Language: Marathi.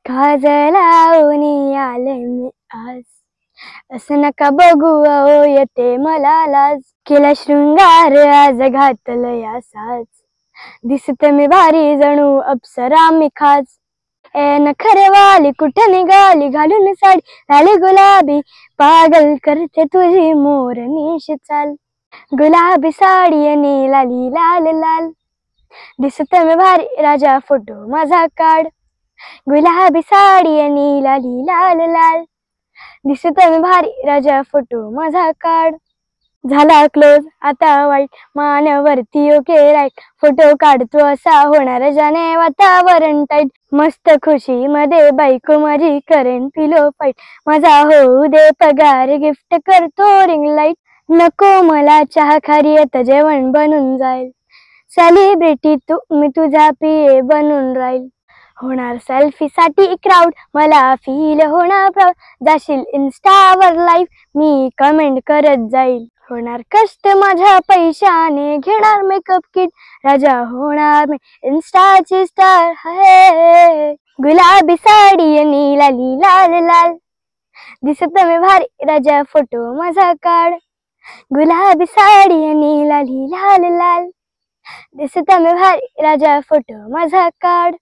काजळ लावून आले मी आज, असं नका बघू अहो येते मला लाज. केला शृंगार आज घातलं या साज, दिसत मी भारी जणू अप्सरा मी खास. ए नखरेवाली कुठं निघाली घालून साडी, झाली गुलाबी पागल करते तुझी मोरनीश चाल. गुलाबी साडी आणि लाली लाल लाल, दिसत मी भारी राजा फोटो माझा काढ. गुलाबी साडी आणि लाली लाल लाल, दिसत मी भारी राजा फोटो माझा काढ. झाला क्लोज आता वाईट, मानवरती ओके राईट, फोटो काढतो असा होणार जाणे वातावरण टाईट. मस्त खुशी मध्ये बायको माझी करेन पिलो फाईट, माझा होऊ दे पगार गिफ्ट करतो रिंग लाईट. नको मला चहा खारी आता जेवण बनून जाईल, सेलिब्रिटी तू मी तुझा पिये बनून राहील. होणार सेल्फी साठी क्राऊड मला फील होणार प्राऊड, जाशील इन्स्टावर लाईव्ह मी कमेंट करत जाईल. होणार कष्ट माझ्या पैशाने घेणार मेकअप किट, राजा होणार मी इन्स्टाची स्टार है. गुलाबी साडी आणि लाली लाल लाल, दिसत मी भारी राजा फोटो माझा काढ. गुलाबी साडी आणि लाली लाल लाल, दिसत मी भारी राजा फोटो माझा काढ.